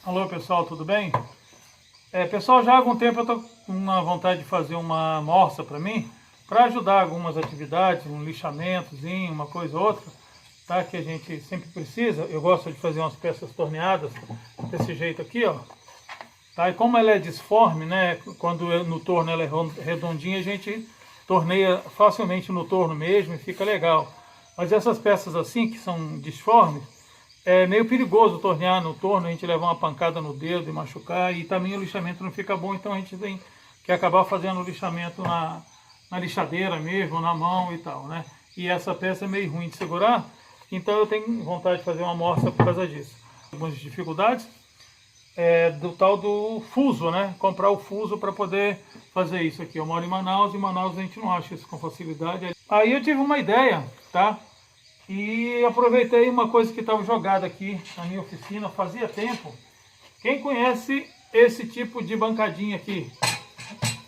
Alô pessoal, tudo bem? Pessoal, já há algum tempo eu estou com uma vontade de fazer uma morsa para mim, para ajudar algumas atividades, um lixamentozinho, uma coisa ou outra, tá? Que a gente sempre precisa. Eu gosto de fazer umas peças torneadas desse jeito aqui, ó. Tá? E como ela é disforme, né? Quando no torno ela é redondinha, a gente torneia facilmente no torno mesmo e fica legal. Mas essas peças assim, que são disformes, é meio perigoso tornear no torno, a gente levar uma pancada no dedo e machucar, e também o lixamento não fica bom, então a gente tem que acabar fazendo o lixamento na lixadeira mesmo, na mão e tal, né? E essa peça é meio ruim de segurar, então eu tenho vontade de fazer uma amostra por causa disso. Algumas dificuldades do tal do fuso, né? Comprar o fuso para poder fazer isso aqui. Eu moro em Manaus, e em Manaus a gente não acha isso com facilidade. Aí eu tive uma ideia, tá? E aproveitei uma coisa que estava jogada aqui na minha oficina fazia tempo. Quem conhece esse tipo de bancadinha aqui,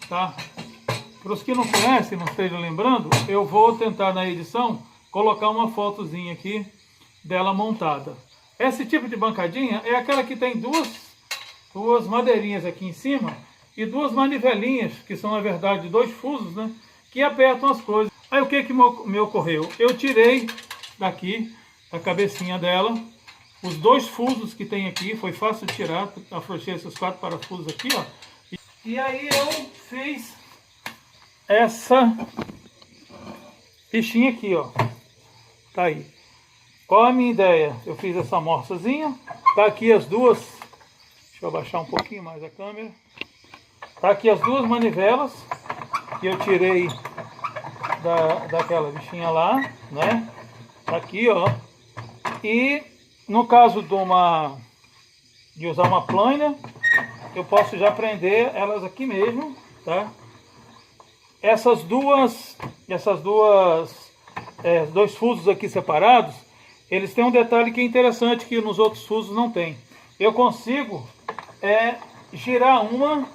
tá? Para os que não conhecem, não estejam lembrando, eu vou tentar na edição colocar uma fotozinha aqui dela montada. Esse tipo de bancadinha é aquela que tem duas madeirinhas aqui em cima e duas manivelinhas, que são na verdade dois fusos, né? Que apertam as coisas. Aí o que me ocorreu? Eu tirei daqui, da cabecinha dela, os dois fusos que tem aqui, foi fácil de tirar, afrouxei esses 4 parafusos aqui, ó. E aí eu fiz essa fichinha aqui, ó. Tá aí. Qual a minha ideia? Eu fiz essa morsazinha, tá aqui as duas, deixa eu abaixar um pouquinho mais a câmera. Tá aqui as duas manivelas que eu tirei daquela bichinha lá, né? Tá aqui, ó. E no caso de usar uma plana, eu posso já prender elas aqui mesmo, tá? Dois fusos aqui separados, eles têm um detalhe que é interessante que nos outros fusos não tem. Eu consigo girar uma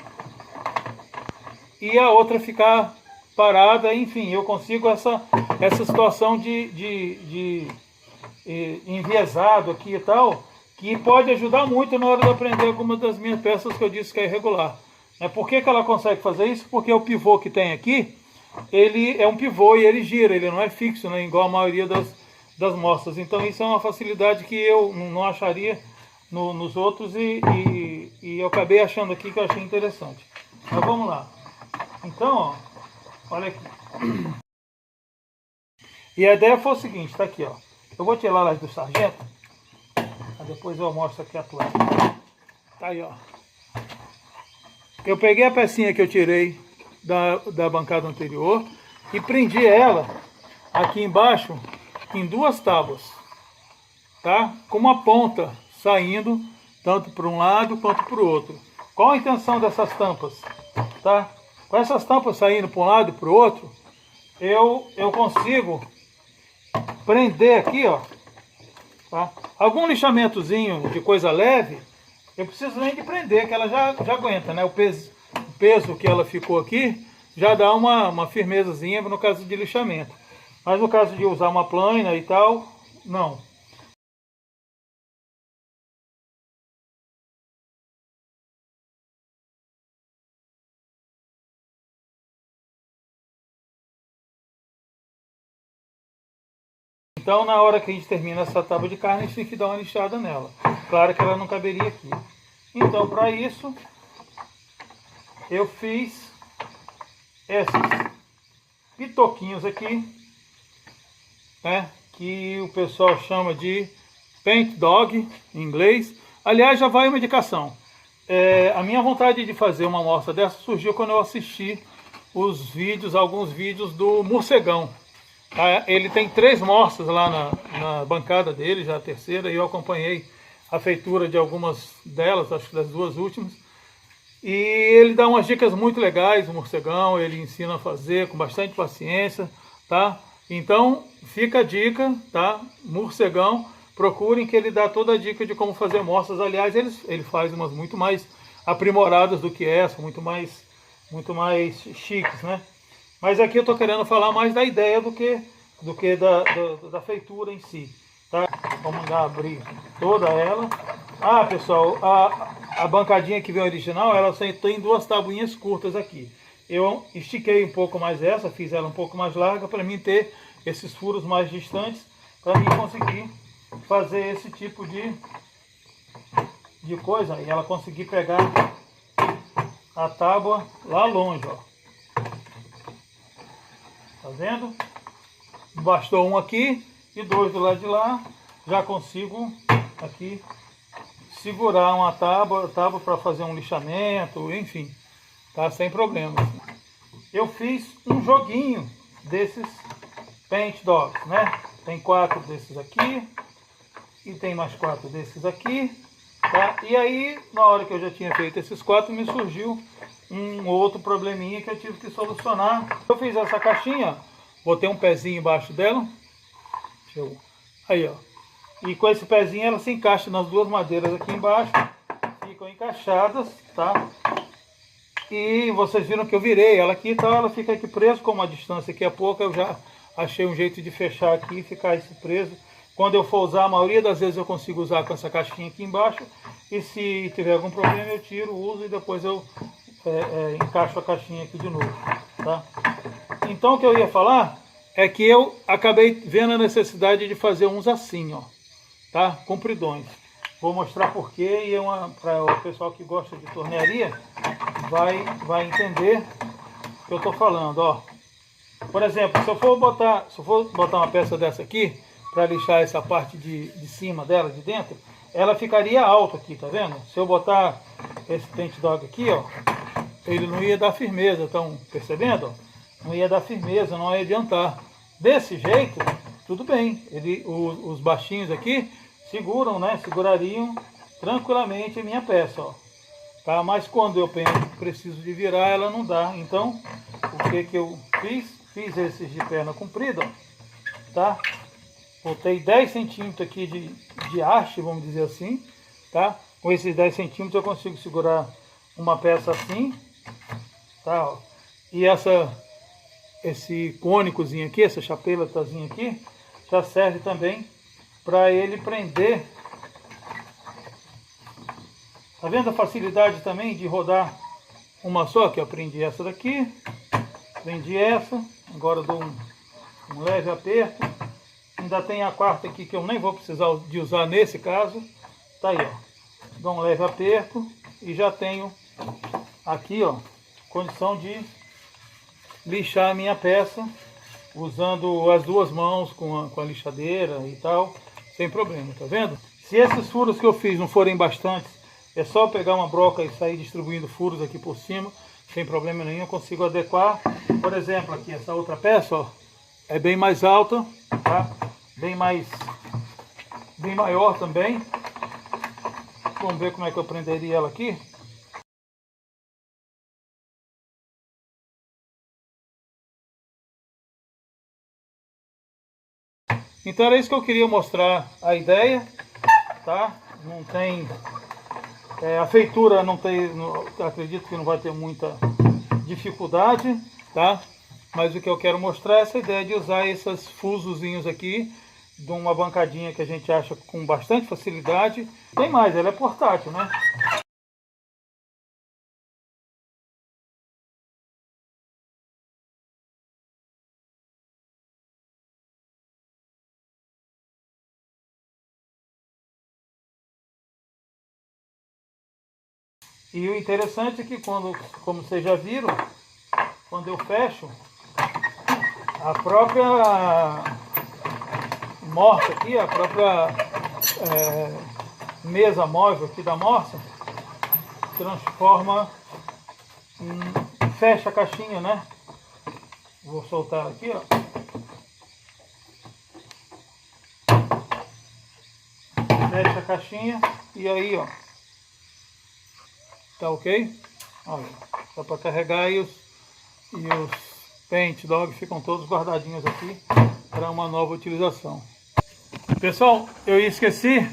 e a outra ficar parada, enfim, eu consigo essa situação de enviesado aqui e tal, que pode ajudar muito na hora de aprender algumas das minhas peças que eu disse que é irregular. Por que ela consegue fazer isso? Porque o pivô que tem aqui, ele é um pivô e ele gira, ele não é fixo, né, igual a maioria das mostras. Então isso é uma facilidade que eu não acharia nos outros e eu acabei achando aqui que eu achei interessante. Mas vamos lá. Então, ó, olha aqui. E a ideia foi o seguinte, tá aqui, ó. Eu vou tirar lá do sargento, depois eu mostro aqui a planta. Tá aí, ó. Eu peguei a pecinha que eu tirei da bancada anterior e prendi ela aqui embaixo em duas tábuas, tá? Com uma ponta saindo tanto para um lado quanto para o outro. Qual a intenção dessas tampas? Tá? Com essas tampas saindo para um lado e para o outro, eu consigo prender aqui, ó, tá? Algum lixamentozinho de coisa leve, eu preciso nem de prender, que ela já aguenta, né? O peso que ela ficou aqui já dá uma firmezazinha no caso de lixamento. Mas no caso de usar uma plana e tal, não. Então, na hora que a gente termina essa tábua de carne, a gente tem que dar uma lixada nela. Claro que ela não caberia aqui. Então, para isso, eu fiz esses pitoquinhos aqui, né, que o pessoal chama de paint dog, em inglês. Aliás, já vai uma indicação. A minha vontade de fazer uma amostra dessa surgiu quando eu assisti alguns vídeos do Morcegão. Ele tem 3 mostras lá na bancada dele, já a terceira, e eu acompanhei a feitura de algumas delas, acho que das 2 últimas. E ele dá umas dicas muito legais, o Morcegão, ele ensina a fazer com bastante paciência, tá? Então, fica a dica, tá? Morcegão, procurem que ele dá toda a dica de como fazer mostras. Aliás, ele faz umas muito mais aprimoradas do que essa, muito mais chiques, né? Mas aqui eu estou querendo falar mais da ideia do que da feitura em si. tá? Vamos mandar abrir toda ela. Ah, pessoal, a bancadinha que vem original, ela só tem duas tabuinhas curtas aqui. Eu estiquei um pouco mais essa, fiz ela um pouco mais larga para mim ter esses furos mais distantes, para mim conseguir fazer esse tipo de coisa e ela conseguir pegar a tábua lá longe, ó. Tá vendo? Bastou um aqui e dois do lado de lá, já consigo aqui segurar uma tábua para fazer um lixamento, enfim, tá sem problema. Eu fiz um joguinho desses Paint Dogs, né? Tem 4 desses aqui e tem mais 4 desses aqui, tá? E aí, na hora que eu já tinha feito esses 4, me surgiu um outro probleminha que eu tive que solucionar. Eu fiz essa caixinha, botei um pezinho embaixo dela, aí ó, e com esse pezinho ela se encaixa nas duas madeiras aqui embaixo, ficam encaixadas, tá? E vocês viram que eu virei ela aqui, então ela fica aqui presa com uma distância aqui a pouco. Eu já achei um jeito de fechar aqui e ficar esse preso. Quando eu for usar, a maioria das vezes eu consigo usar com essa caixinha aqui embaixo. E se tiver algum problema eu tiro, uso e depois eu encaixo a caixinha aqui de novo, tá? Então o que eu ia falar é que eu acabei vendo a necessidade de fazer uns assim, ó, tá? Compridões. Vou mostrar porquê e para o pessoal que gosta de tornearia vai entender o que eu estou falando, ó. Por exemplo, se eu for botar uma peça dessa aqui para lixar essa parte de cima dela, de dentro, ela ficaria alta aqui, tá vendo? Se eu botar esse Paint Dog aqui, ó, ele não ia dar firmeza, estão percebendo? Ó? Não ia dar firmeza, não ia adiantar. Desse jeito, tudo bem. Os baixinhos aqui seguram, né? Segurariam tranquilamente a minha peça, ó. Tá? Mas quando eu preciso de virar, ela não dá. Então, o que eu fiz? Fiz esses de perna comprida, ó, tá? Botei 10 centímetros aqui de haste, vamos dizer assim, tá? Com esses 10 centímetros eu consigo segurar uma peça assim, tá? Ó. E esse cônicozinho aqui, essa chapeletazinha aqui, já serve também para ele prender. Tá vendo a facilidade também de rodar uma só? Que eu prendi essa daqui, prendi essa, agora eu dou um leve aperto. Ainda tem a quarta aqui que eu nem vou precisar de usar nesse caso. Tá aí, ó. Dou um leve aperto e já tenho aqui, ó, condição de lixar a minha peça usando as duas mãos com a lixadeira e tal, sem problema, tá vendo? Se esses furos que eu fiz não forem bastantes, é só pegar uma broca e sair distribuindo furos aqui por cima, sem problema nenhum, eu consigo adequar. Por exemplo, aqui essa outra peça, ó, é bem mais alta, tá? Bem maior também. Vamos ver como é que eu prenderia ela aqui. Então era isso que eu queria mostrar, a ideia, tá? Não tem a feitura, não tem, acredito que não vai ter muita dificuldade, tá? Mas o que eu quero mostrar é essa ideia de usar esses fusozinhos aqui de uma bancadinha que a gente acha com bastante facilidade. Tem mais, ela é portátil, né? E o interessante é que como vocês já viram, quando eu fecho, a própria morsa aqui, a própria mesa móvel aqui da morsa, transforma fecha a caixinha, né? Vou soltar aqui, ó. Fecha a caixinha e aí, ó. Tá ok? Olha, dá para carregar e os Paint Dog ficam todos guardadinhos aqui para uma nova utilização. Pessoal, eu esqueci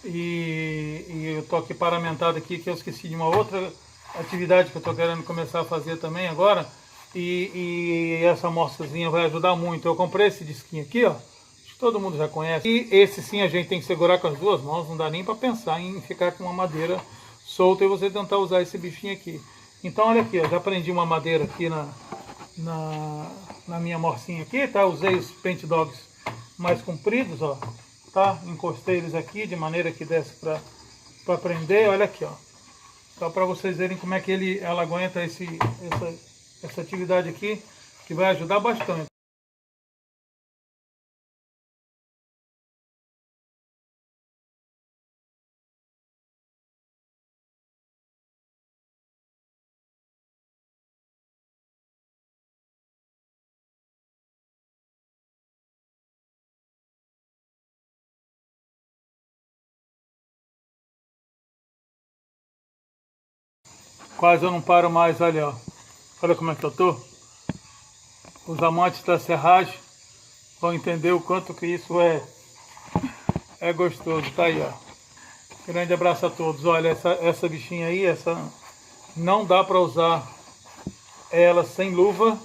e eu tô aqui paramentado aqui que eu esqueci de uma outra atividade que eu tô querendo começar a fazer também agora e essa mostrazinha vai ajudar muito. Eu comprei esse disquinho aqui, ó, todo mundo já conhece. E esse sim a gente tem que segurar com as duas mãos, não dá nem para pensar em ficar com uma madeira solta e você tentar usar esse bichinho aqui. Então olha aqui, ó, já prendi uma madeira aqui na minha morcinha aqui, tá? Usei os Paint Dogs mais compridos, ó, tá? Encostei eles aqui de maneira que desse para prender, olha aqui, ó. Só para vocês verem como é que ela aguenta essa atividade aqui, que vai ajudar bastante. Quase eu não paro mais, olha, ó. Olha como é que eu tô. Os amantes da serragem vão entender o quanto que isso é gostoso. Tá aí, ó. Grande abraço a todos. Olha, essa bichinha aí, não dá para usar ela sem luva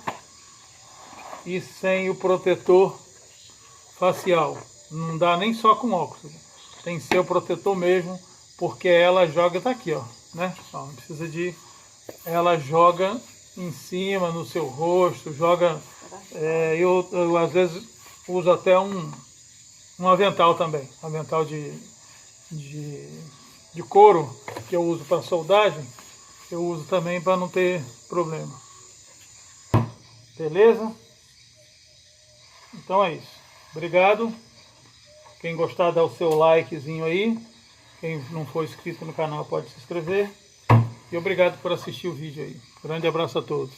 e sem o protetor facial. Não dá nem só com óculos. Tem que ser o protetor mesmo, porque ela joga, tá aqui, ó, né? Ó, não precisa de... Ela joga em cima, no seu rosto, joga... eu às vezes uso até um avental também, avental de couro, que eu uso para soldagem, eu uso também para não ter problema. Beleza? Então é isso. Obrigado. Quem gostar, dá o seu likezinho aí. Quem não for inscrito no canal pode se inscrever. E obrigado por assistir o vídeo aí. Grande abraço a todos.